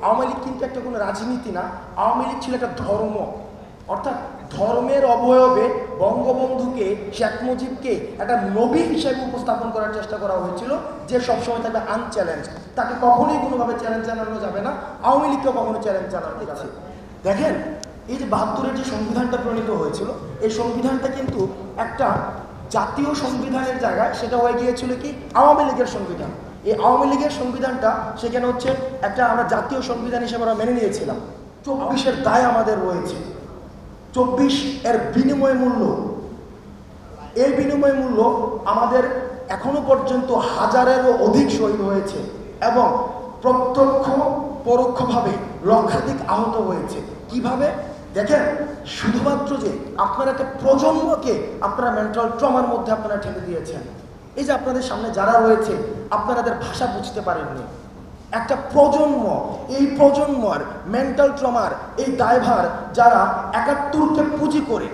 আওয়ামী লীগ কিন্তু একটা কোনো রাজনীতি না, আওয়ামী লীগ ছিল একটা ধর্ম। অর্থাৎ ধর্মের অবয়বে বঙ্গবন্ধুকে, শেখ মুজিবকে একটা নবী হিসেবে উপস্থাপন করার চেষ্টা করা হয়েছিল, যে সবসময় থাকবে আনচ্যালেঞ্জ, তাকে কখনোই কোনোভাবে চ্যালেঞ্জ জানানো যাবে না, আওয়ামী লীগকেও কখনো চ্যালেঞ্জ জানানো যাচ্ছে। দেখেন, এই যে ৭২-এর যে সংবিধানটা প্রণীত হয়েছিল, এই সংবিধানটা কিন্তু একটা জাতীয় সংবিধানের জায়গায় সেটা হয়ে গিয়েছিল কি আওয়ামী লীগের সংবিধান। এই আওয়ামী লীগের সংবিধানটা সেখানে হচ্ছে একটা আমরা জাতীয় সংবিধান হিসেবে আমরা মেনে নিয়েছিলাম। ২৪-এর দায় আমাদের রয়েছে, ২৪ এর বিনিময় মূল্য, এই বিনিময় মূল্য আমাদের এখনো পর্যন্ত হাজারেরও অধিক শহীদ হয়েছে এবং প্রত্যক্ষ পরোক্ষভাবে লক্ষাধিক আহত হয়েছে। কিভাবে? দেখেন, শুধুমাত্র যে আপনারা একটা প্রজন্মকে আপনারা মেন্টাল ট্রমার মধ্যে আপনারা ঠেলে দিয়েছেন। এই যে আপনাদের সামনে যারা রয়েছে, আপনাদের ভাষা বুঝতে পারেননি। একটা প্রজন্ম, এই প্রজন্মর মেন্টাল ট্রমার এই দায়ভার যারা ৭১-কে পুঁজি করে,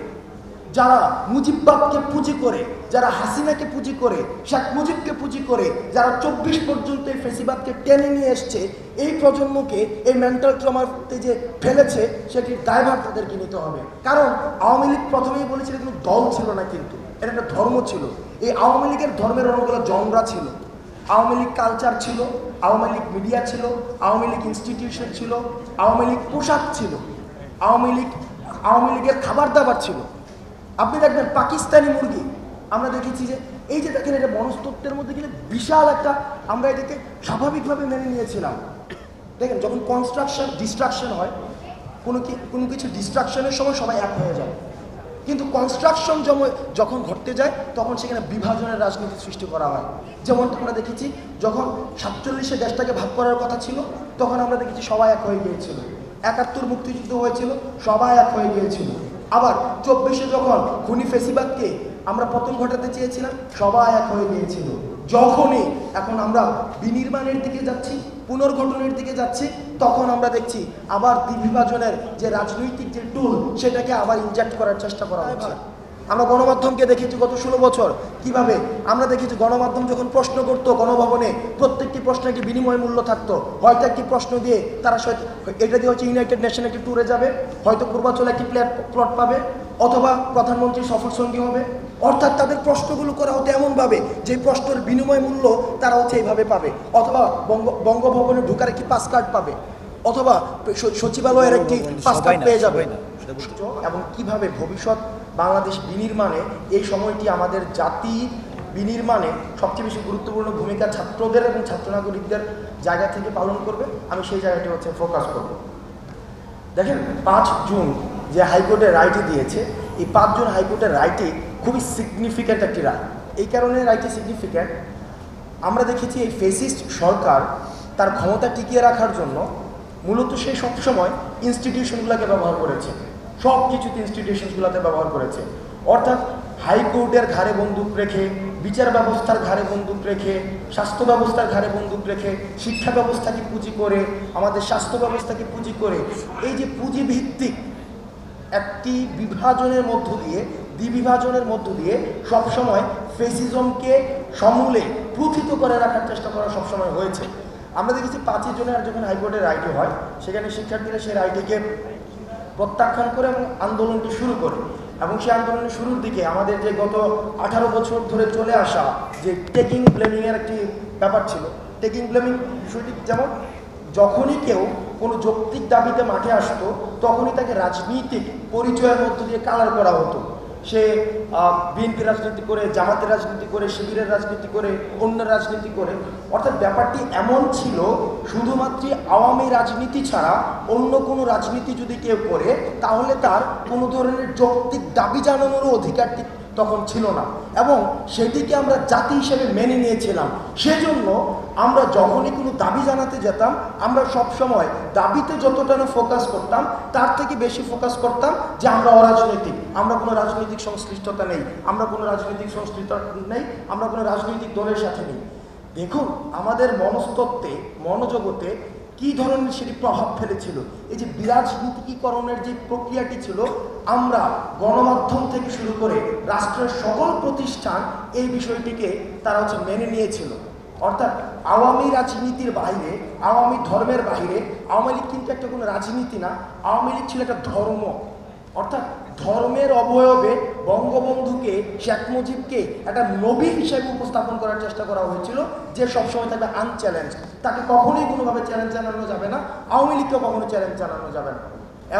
যারা মুজিববাদকে পুঁজি করে, যারা হাসিনাকে পুঁজি করে, শেখ মুজিবকে পুঁজি করে, যারা ২৪ পর্যন্ত এই ফেসিবাদকে টেনে নিয়ে এসছে, এই প্রজন্মকে এই মেন্টাল ট্রমাতে যে ফেলেছে সেটির দায়ভার তাদেরকে নিতে হবে। কারণ আওয়ামী লীগ প্রথমেই বলেছিল কিন্তু দল ছিল না, কিন্তু এটা একটা ধর্ম ছিল। এই আওয়ামী লীগের ধর্মের অনেকগুলো জনরা ছিল। আওয়ামী লীগ কালচার ছিল, আওয়ামী লীগ মিডিয়া ছিল, আওয়ামী লীগ ইনস্টিটিউশন ছিল, আওয়ামী লীগ পোশাক ছিল, আওয়ামী লীগের খাবার দাবার ছিল। আপনি দেখবেন পাকিস্তানি মুরগি, আমরা দেখেছি যে এই যে দেখেন, এটা মনস্তত্ত্বের মধ্যে কিন্তু বিশাল একটা, আমরা এটাকে স্বাভাবিকভাবে মেনে নিয়েছিলাম। দেখেন, যখন ডিস্ট্রাকশন হয়, কোনো কিছু ডিস্ট্রাকশনের সময় সবাই এক হয়ে যায়, কিন্তু কনস্ট্রাকশন যখন ঘটতে যায় তখন সেখানে বিভাজনের রাজনীতি সৃষ্টি করা হয়। যেমন আমরা দেখেছি যখন ৪৭-এ দেশটাকে ভাগ করার কথা ছিল, তখন আমরা দেখেছি সবাই এক হয়ে গিয়েছিল। ৭১ মুক্তিযুদ্ধ হয়েছিল, সবাই এক হয়ে গিয়েছিল। আবার ২৪-এ যখন খুনি ফেসিবাদকে আমরা পতন ঘটাতে চেয়েছিলাম, সবাই এক হয়ে গিয়েছিল। যখনই এখন আমরা বিনির্মাণের দিকে যাচ্ছি, পুনর্গঠনের দিকে যাচ্ছি, তখন আমরা দেখছি আবার দ্বিবিভাজনের যে রাজনৈতিক যে টুল, সেটাকে আবার ইনজেক্ট করার চেষ্টা করা হচ্ছে। আমরা গণমাধ্যমকে দেখেছি গত ১৬ বছর কিভাবে আমরা দেখেছি গণমাধ্যম যখন প্রশ্ন করতো গণভবনে, প্রত্যেকটি প্রশ্নের একটি বিনিময় মূল্য থাকতো। হয়তো একটি প্রশ্ন দিয়ে তারা এটা দিয়ে হচ্ছে ইউনাইটেড নেশন একটি ট্যুরে যাবে, হয়তো পূর্বাঞ্চলে একটি প্লট পাবে, অথবা প্রধানমন্ত্রী সফর সঙ্গী হবে। অর্থাৎ তাদের প্রশ্নগুলো করা হতো এমনভাবে যে প্রশ্নের বিনিময় মূল্য তারা হচ্ছে এইভাবে পাবে, অথবা বঙ্গভবনে ঢোকার একটি পাস কার্ড পাবে, অথবা সচিবালয়ের একটি পাস কার্ড পেয়ে যাবে। এবং কিভাবে ভবিষ্যৎ বাংলাদেশ বিনির্মাণে এই সময়টি আমাদের জাতি বিনির্মাণে সবচেয়ে বেশি গুরুত্বপূর্ণ ভূমিকা ছাত্রদের এবং ছাত্র নাগরিকদের জায়গা থেকে পালন করবে, আমি সেই জায়গাটি হচ্ছে ফোকাস করব। দেখেন, ৫ জুন যে হাইকোর্টের রায়টি দিয়েছে, এই ৫ জুন হাইকোর্টের রায়টি খুবই সিগনিফিক্যান্ট একটি রায়। এই কারণে রায়টি সিগনিফিক্যান্ট, আমরা দেখেছি এই ফেসিস্ট সরকার তার ক্ষমতা টিকিয়ে রাখার জন্য মূলত সে সবসময় ইনস্টিটিউশনগুলোকে ব্যবহার করেছে, সব কিছুতে ইনস্টিটিউশনগুলোতে ব্যবহার করেছে। অর্থাৎ হাইকোর্টের ঘাড়ে বন্দুক রেখে, বিচার ব্যবস্থার ঘাড়ে বন্দুক রেখে, স্বাস্থ্য ব্যবস্থার ঘাড়ে বন্দুক রেখে, শিক্ষা ব্যবস্থাকে পুঁজি করে, আমাদের স্বাস্থ্য ব্যবস্থাকে পুঁজি করে, এই যে পুঁজিভিত্তিক একটি বিভাজনের মধ্য দিয়ে, দ্বিবিভাজনের মধ্য দিয়ে সবসময় ফেসিজমকে সমূলে প্রথিত করে রাখার চেষ্টা করা সবসময় হয়েছে। আমরা দেখেছি ৫ জুনের যখন হাইকোর্টের রায়টি হয়, সেখানে শিক্ষার্থীরা সেই রায়টিকে প্রত্যাখ্যান করে এবং আন্দোলনটি শুরু করে। এবং সেই আন্দোলনের শুরুর দিকে আমাদের যে গত ১৮ বছর ধরে চলে আসা যে টেকিং ব্লেমিংয়ের একটি ব্যাপার ছিল, টেকিং ব্লেমিং বিষয়টি যেমন যখনই কেউ কোনো যৌক্তিক দাবিতে মাঠে আসতো, তখনই তাকে রাজনৈতিক পরিচয়ের মধ্য দিয়ে কালার করা হতো। সে বিএনপি রাজনীতি করে, জামাতের রাজনীতি করে, শিবিরের রাজনীতি করে, অন্য রাজনীতি করে। অর্থাৎ ব্যাপারটি এমন ছিল, শুধুমাত্র আওয়ামী রাজনীতি ছাড়া অন্য কোনো রাজনীতি যদি কেউ করে, তাহলে তার কোনো ধরনের যৌক্তিক দাবি জানানোরও অধিকারটি তখন ছিল না, এবং সেটিকে আমরা জাতি হিসেবে মেনে নিয়েছিলাম। সেজন্য আমরা যখনই কোনো দাবি জানাতে যেতাম, আমরা সবসময় দাবিতে যতটা না ফোকাস করতাম, তার থেকে বেশি ফোকাস করতাম যে আমরা অরাজনৈতিক, আমরা কোনো রাজনৈতিক সংশ্লিষ্টতা নেই, আমরা কোনো রাজনৈতিক সংশ্লিষ্টতা নেই, আমরা কোনো রাজনৈতিক দলের সাথে নেই। দেখুন, আমাদের মনস্তত্ত্বে, মনোজগতে কী ধরনের সেটি প্রভাব ফেলেছিল। এই যে বিরাজনীতিকীকরণের যে প্রক্রিয়াটি ছিল, আমরা গণমাধ্যম থেকে শুরু করে রাষ্ট্রের সকল প্রতিষ্ঠান এই বিষয়টিকে তারা মেনে নিয়েছিল। অর্থাৎ আওয়ামী রাজনীতির বাইরে, আওয়ামী ধর্মের বাইরে আওয়ামী লীগ কিন্তু একটা কোনো রাজনীতি না, আওয়ামী লীগ ছিল একটা ধর্ম। অর্থাৎ ধর্মের অবয়বে বঙ্গবন্ধুকে, শেখ মুজিবকে একটা নবী হিসেবে উপস্থাপন করার চেষ্টা করা হয়েছিল, যে সবসময় থাকবে আনচ্যালেঞ্জ। তাকে কখনোই কোনোভাবে চ্যালেঞ্জ জানানো যাবে না, আওয়ামী লীগকেও কখনো চ্যালেঞ্জ জানানো যাবে না।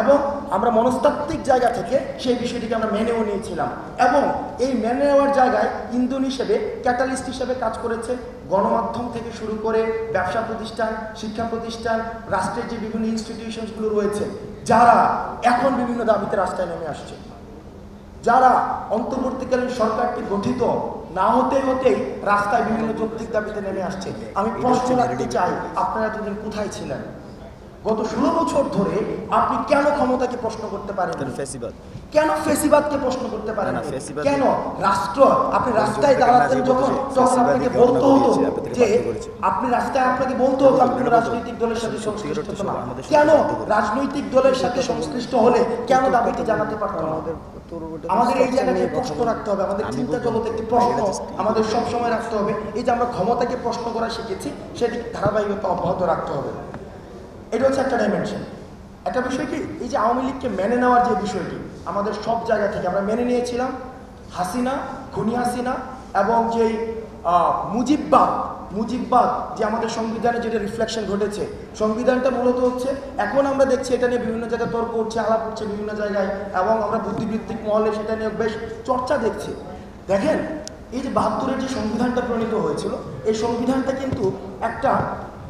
এবং আমরা মনস্তাত্ত্বিক জায়গা থেকে সেই বিষয়টিকে আমরা মেনেও নিয়েছিলাম। এবং এই মেনে নেওয়ার জায়গায় ইন্ধন হিসেবে, ক্যাটালিস্ট হিসেবে কাজ করেছে গণমাধ্যম থেকে শুরু করে ব্যবসা প্রতিষ্ঠান, শিক্ষা প্রতিষ্ঠান, রাষ্ট্রের যে বিভিন্ন ইনস্টিটিউশনসগুলো রয়েছে, যারা এখন বিভিন্ন দাবিতে রাস্তায় নেমে আসছে, যারা অন্তর্বর্তীকালীন সরকারটি গঠিত না হতেই রাস্তায় বিভিন্ন যৌক্তিক দাবিতে নেমে আসছে। আমি প্রশ্ন রাখতে চাই, আপনারা এতদিন কোথায় ছিলেন? গত 16 বছর ধরে আপনি কেন ক্ষমতাকে প্রশ্ন করতে পারেন? কেন ফেসিবাদকে প্রশ্ন করতে পারেন? কেন রাষ্ট্র, আপনি রাস্তায় দাঁড়াতেন যখন, তখন আপনাকে বলতে হতো যে, আপনি রাস্তায় আপনাকে বলতে হতো আপনি রাজনৈতিক দলের সাথে সংশ্লিষ্ট না। কেন রাজনৈতিক দলের সাথে সংশ্লিষ্ট হলে কেন দাবিটি জানাতে পারতো না? আমাদের এই জায়গাতে প্রশ্ন রাখতে হবে, আমাদের চিন্তা জগতে একটি প্রশ্ন আমাদের সবসময় রাখতে হবে। এই যে আমরা ক্ষমতাকে প্রশ্ন করা শিখেছি, সেটি ধারাবাহিকতা অব্যাহত রাখতে হবে। এটা হচ্ছে একটা ডাইমেনশন। একটা বিষয় কি, এই যে আওয়ামী লীগকে মেনে নেওয়ার যে বিষয়টি, আমাদের সব জায়গা থেকে আমরা মেনে নিয়েছিলাম হাসিনা, খুনি হাসিনা, এবং যেই মুজিববাদ যে আমাদের সংবিধানে যেটা রিফ্লেকশন ঘটেছে, সংবিধানটা মূলত হচ্ছে, এখন আমরা দেখছি এটা নিয়ে বিভিন্ন জায়গায় তর্ক হচ্ছে, আলাপ হচ্ছে বিভিন্ন জায়গায়, এবং আমরা বুদ্ধিবৃত্তিক মহলে সেটা নিয়ে বেশ চর্চা দেখছি। দেখেন, এই যে 72-এর যে সংবিধানটা প্রণীত হয়েছিল, এই সংবিধানটা কিন্তু একটা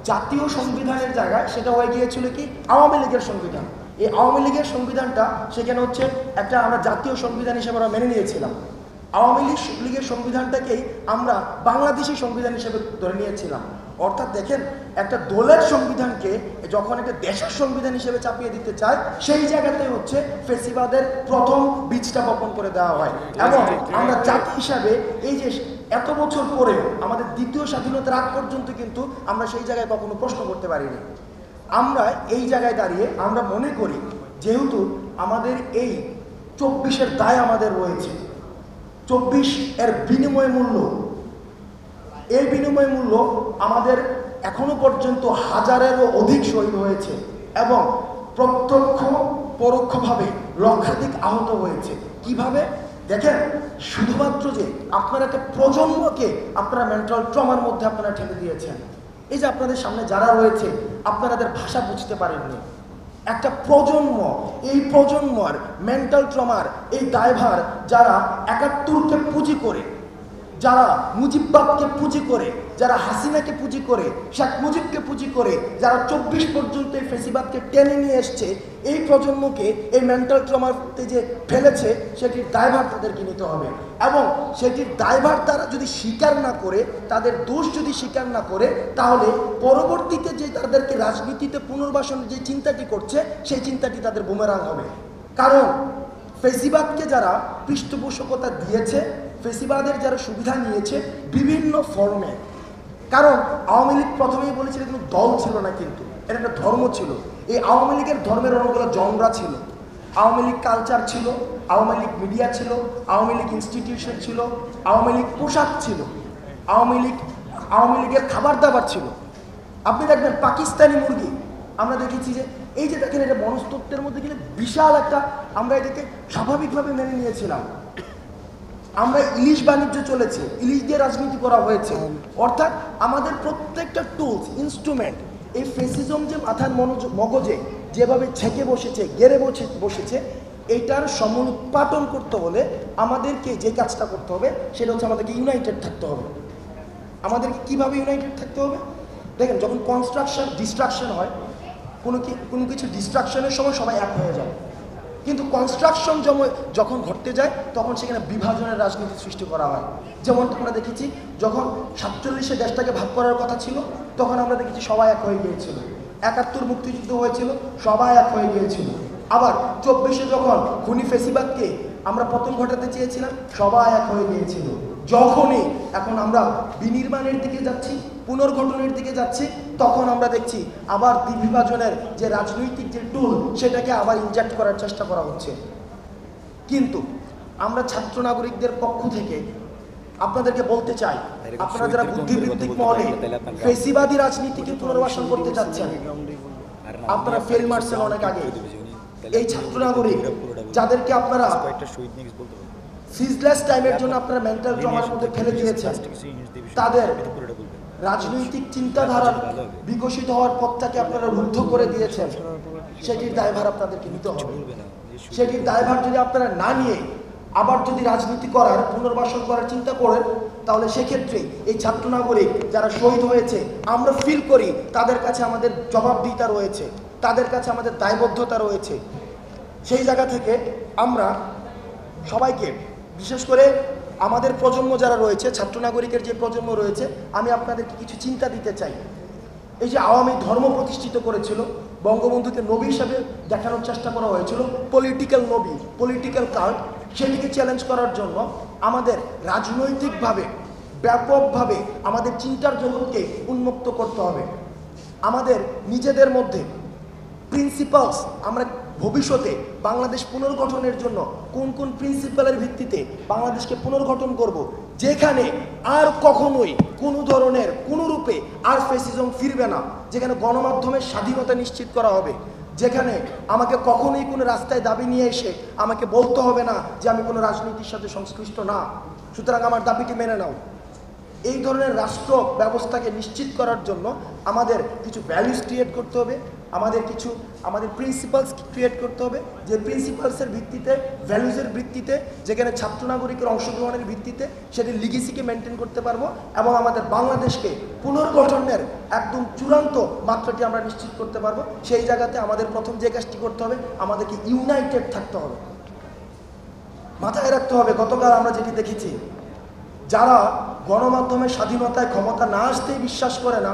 জাতীয় সংবিধানের জায়গায় সেটা হয়ে গিয়েছিল কি আওয়ামী লীগের সংবিধান। এই আওয়ামী লীগের সংবিধানটা সেখানে হচ্ছে একটা আমরা জাতীয় সংবিধান হিসেবে আমরা মেনে নিয়েছিলাম। আওয়ামী লীগের সংবিধানটাকেই আমরা বাংলাদেশি সংবিধান হিসেবে ধরে নিয়েছিলাম। অর্থাৎ দেখেন, একটা দলের সংবিধানকে যখন একটা দেশের সংবিধান হিসেবে চাপিয়ে দিতে চায়, সেই জায়গাতে হচ্ছে ফেসিবাদের প্রথম বীজটা বপন করে দেওয়া হয়। এবং আমরা জাতি হিসাবে এই যে এত বছর পরে আমাদের দ্বিতীয় স্বাধীনতার আগ পর্যন্ত কিন্তু আমরা সেই জায়গায় কখনো প্রশ্ন করতে পারিনি। আমরা এই জায়গায় দাঁড়িয়ে আমরা মনে করি, যেহেতু আমাদের এই 24-এর দায় আমাদের রয়েছে, 24 এর বিনিময় মূল্য, এই বিনিময় মূল্য আমাদের এখনো পর্যন্ত হাজারেরও অধিক শহীদ হয়েছে, এবং প্রত্যক্ষ পরোক্ষভাবে লক্ষাধিক আহত হয়েছে। কিভাবে? দেখেন, শুধুমাত্র যে আপনারা একটা প্রজন্মকে আপনারা মেন্টাল ট্রমার মধ্যে আপনারা ঠেলে দিয়েছেন। এই যে আপনাদের সামনে যারা রয়েছে, আপনাদের ভাষা বুঝতে পারেননি। একটা প্রজন্ম, এই প্রজন্মর মেন্টাল ট্রমার এই দায়ভার যারা 71-কে পুঁজি করে, যারা মুজিববাদকে পুঁজি করে, যারা হাসিনাকে পুঁজি করে, শেখ মুজিবকে পুঁজি করে, যারা 24 পর্যন্ত এই ফেসিবাদকে টেনে নিয়ে এসছে, এই প্রজন্মকে এই মেন্টাল ট্রমাতে যে ফেলেছে, সেটির দায়ভার তাদেরকে নিতে হবে। এবং সেটির দায়ভার তারা যদি স্বীকার না করে, তাদের দোষ যদি স্বীকার না করে, তাহলে পরবর্তীতে যে তাদেরকে রাজনীতিতে পুনর্বাসনের যে চিন্তাটি করছে, সেই চিন্তাটি তাদের বুমেরাং হবে। কারণ ফেসিবাদকে যারা পৃষ্ঠপোষকতা দিয়েছে, ফেসিবাদের যারা সুবিধা নিয়েছে বিভিন্ন ফর্মে, কারণ আওয়ামী লীগ প্রথমেই বলেছিল কোনো দল ছিল না, কিন্তু এটা একটা ধর্ম ছিল। এই আওয়ামী লীগের ধর্মের অনেকগুলো জনরা ছিল। আওয়ামী লীগ কালচার ছিল, আওয়ামী লীগ মিডিয়া ছিল, আওয়ামী লীগ ইনস্টিটিউশন ছিল, আওয়ামী লীগ পোশাক ছিল, আওয়ামী লীগের খাবার দাবার ছিল। আপনি দেখবেন পাকিস্তানি মুরগি, আমরা দেখেছি যে এই যে দেখেন, এটা মনস্তত্ত্বের মধ্যে গেলে বিশাল একটা, আমরা এটাকে স্বাভাবিকভাবে মেনে নিয়েছিলাম। আমরা ইলিশ বাণিজ্য চলেছে, ইলিশ দিয়ে রাজনীতি করা হয়েছে। অর্থাৎ আমাদের প্রত্যেকটা টুলস, ইনস্ট্রুমেন্ট, এই ফেসিজম যে মাথার মগজে যেভাবে ছেঁকে বসেছে, গেড়ে বসেছে, এইটার সমুৎপাটন করতে হলে আমাদেরকে যে কাজটা করতে হবে, সেটা হচ্ছে আমাদেরকে ইউনাইটেড থাকতে হবে। আমাদেরকে কিভাবে ইউনাইটেড থাকতে হবে? দেখেন, যখন কনস্ট্রাকশন ডিস্ট্রাকশন হয়, কোনো কিছু ডিস্ট্রাকশনের সময় সবাই এক হয়ে যায়, কিন্তু কনস্ট্রাকশন যখন ঘটতে যায়, তখন সেখানে বিভাজনের রাজনীতি সৃষ্টি করা হয়। যেমন আমরা দেখেছি, যখন 47-এ দেশটাকে ভাগ করার কথা ছিল, তখন আমরা দেখেছি সবাই এক হয়ে গিয়েছিল। 71 মুক্তিযুদ্ধ হয়েছিল, সবাই এক হয়ে গিয়েছিল। আবার 24-এ যখন খুনি ফেসিবাদকে আমরা পতন ঘটাতে চেয়েছিলাম, সবাই এক হয়ে গিয়েছিল। যখনই এখন আমরা বিনির্মাণের দিকে যাচ্ছি, পুনর্গঠনের দিকে যাচ্ছি, তখন আমরা দেখছি আবার বিভাজনের যে রাজনৈতিক যে টুল, সেটাকে আবার ইনজেক্ট করার চেষ্টা করা হচ্ছে। কিন্তু আমরা ছাত্র নাগরিকদের পক্ষ থেকে আপনাদেরকে বলতে চাই, আপনারা যারা বুদ্ধিবৃত্তিক মহলে ফেসিবাদী রাজনীতিকে পুনর্বাসন করতে চাচ্ছেন, আপনারা ফেল মারছেন অনেক আগে। এই ছাত্র নাগরিক যাদেরকে আপনারা সিজলেস টাইমের জন্য আপনারা মেন্টাল ট্রমার মধ্যে ফেলে দিয়েছেন, তাদের রাজনৈতিক চিন্তাধারা বিকশিত হওয়ার পথটাকে আপনারা রুদ্ধ করে দিয়েছেন, সেটির দায়ভার আপনাদেরকে নিতে হবে। সেটির দায়ভার যদি আপনারা না নিয়ে আবার যদি রাজনীতি করার পুনর্বাসন করার চিন্তা করেন, তাহলে সেক্ষেত্রে এই ছাত্র নাগরিক যারা শহীদ হয়েছে আমরা ফিল করি তাদের কাছে আমাদের জবাবদিহিতা রয়েছে, তাদের কাছে আমাদের দায়বদ্ধতা রয়েছে। সেই জায়গা থেকে আমরা সবাইকে, বিশেষ করে আমাদের প্রজন্ম যারা রয়েছে, ছাত্র নাগরিকের যে প্রজন্ম রয়েছে, আমি আপনাদেরকে কিছু চিন্তা দিতে চাই। এই যে আওয়ামী ধর্ম প্রতিষ্ঠিত করেছিল, বঙ্গবন্ধুকে নবী হিসাবে দেখানোর চেষ্টা করা হয়েছিল, পলিটিক্যাল নবী, পলিটিক্যাল কার্ড, সেটিকে চ্যালেঞ্জ করার জন্য আমাদের রাজনৈতিকভাবে ব্যাপকভাবে আমাদের চিন্তার জগৎকে উন্মুক্ত করতে হবে। আমাদের নিজেদের মধ্যে প্রিন্সিপালস, আমরা ভবিষ্যতে বাংলাদেশ পুনর্গঠনের জন্য কোন কোন প্রিন্সিপালের ভিত্তিতে বাংলাদেশকে পুনর্গঠন করব, যেখানে আর কখনোই কোনো ধরনের কোনো রূপে আর ফ্যাসিজম ফিরবে না, যেখানে গণমাধ্যমের স্বাধীনতা নিশ্চিত করা হবে, যেখানে আমাকে কখনোই কোনো রাস্তায় দাবি নিয়ে এসে আমাকে বলতে হবে না যে আমি কোনো রাজনীতির সাথে সংশ্লিষ্ট না, সুতরাং আমার দাবিটি মেনে নাও। এই ধরনের রাষ্ট্র ব্যবস্থাকে নিশ্চিত করার জন্য আমাদের কিছু ভ্যালুস ক্রিয়েট করতে হবে, আমাদের প্রিন্সিপালস ক্রিয়েট করতে হবে, যে প্রিন্সিপালসের ভিত্তিতে, ভ্যালুসের ভিত্তিতে, যেখানে ছাত্র নাগরিকের অংশগ্রহণের ভিত্তিতে সেটি লিগেসিকে মেনটেন করতে পারবো এবং আমাদের বাংলাদেশকে পুনর্গঠনের একদম চূড়ান্ত মাত্রাটি আমরা নিশ্চিত করতে পারবো। সেই জায়গাতে আমাদের প্রথম যে কাজটি করতে হবে, আমাদেরকে ইউনাইটেড থাকতে হবে। মাথায় রাখতে হবে, গতকাল আমরা যেটি দেখেছি, যারা গণমাধ্যমের স্বাধীনতায় ক্ষমতা না আসতেই বিশ্বাস করে না,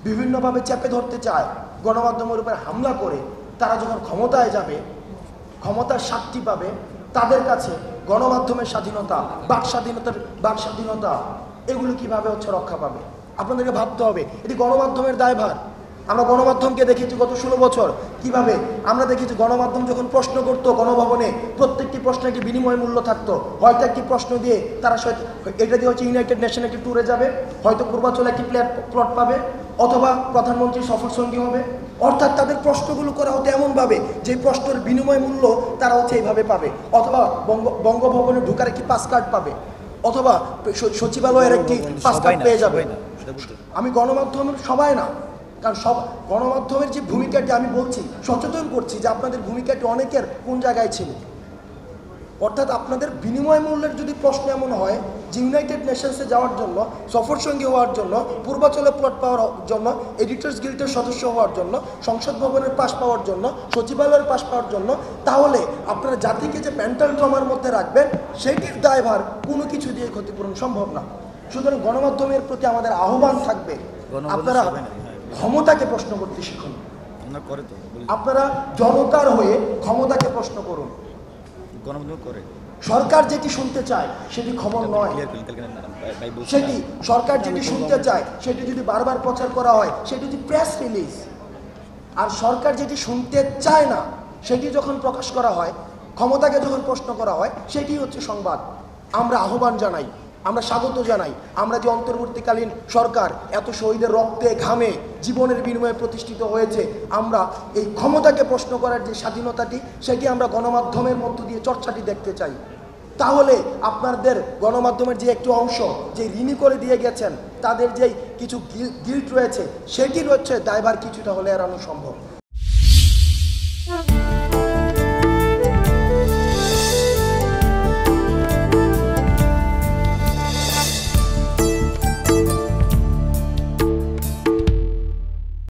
বিভিন্নভাবে চেপে ধরতে চায়, গণমাধ্যমের উপর হামলা করে, তারা যখন ক্ষমতায় যাবে, ক্ষমতার স্বাদটি পাবে, তাদের কাছে গণমাধ্যমের স্বাধীনতা, বাক স্বাধীনতা এগুলো কিভাবে রক্ষা পাবে। আপনাদেরকে ভাবতে হবে, এটি গণমাধ্যমের দায়ভার। আমরা গণমাধ্যমকে দেখেছি গত 16 বছর কিভাবে আমরা দেখেছি, গণমাধ্যম যখন প্রশ্ন করতো গণভবনে, প্রত্যেকটি প্রশ্নের একটি বিনিময় মূল্য থাকতো। হয়তো একটি প্রশ্ন দিয়ে তারা এটা দিয়ে ইউনাইটেড নেশন একটি ট্যুরে যাবে, হয়তো পূর্বাঞ্চলে একটি প্লট পাবে, অথবা প্রধানমন্ত্রীর সফর সঙ্গী হবে। অর্থাৎ তাদের প্রশ্নগুলো করা হতো এমনভাবে যে প্রশ্নের বিনিময় মূল্য তারা এইভাবে পাবে, অথবা বঙ্গভবনে ঢোকার একটি পাস কার্ড পাবে, অথবা সচিবালয়ের একটি পাস কার্ড পেয়ে যাবে। আমি গণমাধ্যমের সবাই না, কারণ সব গণমাধ্যমের যে ভূমিকাটি আমি বলছি, সচেতন করছি যে আপনাদের ভূমিকাটি অনেকের কোন জায়গায় ছিল। অর্থাৎ আপনাদের বিনিময় মূল্যের যদি প্রশ্ন এমন হয় যে ইউনাইটেড নেশনসে যাওয়ার জন্য, সফর সঙ্গী হওয়ার জন্য, পূর্বাঞ্চলে প্লট পাওয়ার জন্য, এডিটর্স গিল্ডের সদস্য হওয়ার জন্য, সংসদ ভবনের পাস পাওয়ার জন্য, সচিবালয়ের পাস পাওয়ার জন্য, তাহলে আপনারা জাতিকে যে মেন্টাল ট্রমার মধ্যে রাখবেন, সেটির দায়ভার কোনো কিছু দিয়ে ক্ষতিপূরণ সম্ভব না। সুতরাং গণমাধ্যমের প্রতি আমাদের আহ্বান থাকবে, আপনারা ক্ষমতাকে প্রশ্ন করতে শিখুন। আপনারা জনতার হয়ে ক্ষমতাকে প্রশ্ন করুন। সরকার যেটি শুনতে চায় সেটি খবর নয়, সেটি সরকার যেটি শুনতে চায় সেটি যদি বারবার প্রচার করা হয় সেটি যদি প্রেস রিলিজ, আর সরকার যেটি শুনতে চায় না সেটি যখন প্রকাশ করা হয়, ক্ষমতাকে যখন প্রশ্ন করা হয়, সেটি হচ্ছে সংবাদ। আমরা আহ্বান জানাই, আমরা স্বাগত জানাই, আমরা যে অন্তর্বর্তীকালীন সরকার এত শহীদের রক্তে ঘামে জীবনের বিনিময়ে প্রতিষ্ঠিত হয়েছে, আমরা এই ক্ষমতাকে প্রশ্ন করার যে স্বাধীনতাটি, সেটি আমরা গণমাধ্যমের মধ্য দিয়ে চর্চাটি দেখতে চাই। তাহলে আপনাদের গণমাধ্যমের যে একটু অংশ যে ঋণী করে দিয়ে গেছেন, তাদের যে কিছু গিল্ট রয়েছে, সেটি রয়েছে দায়ভার কিছুটা হলে এড়ানো সম্ভব।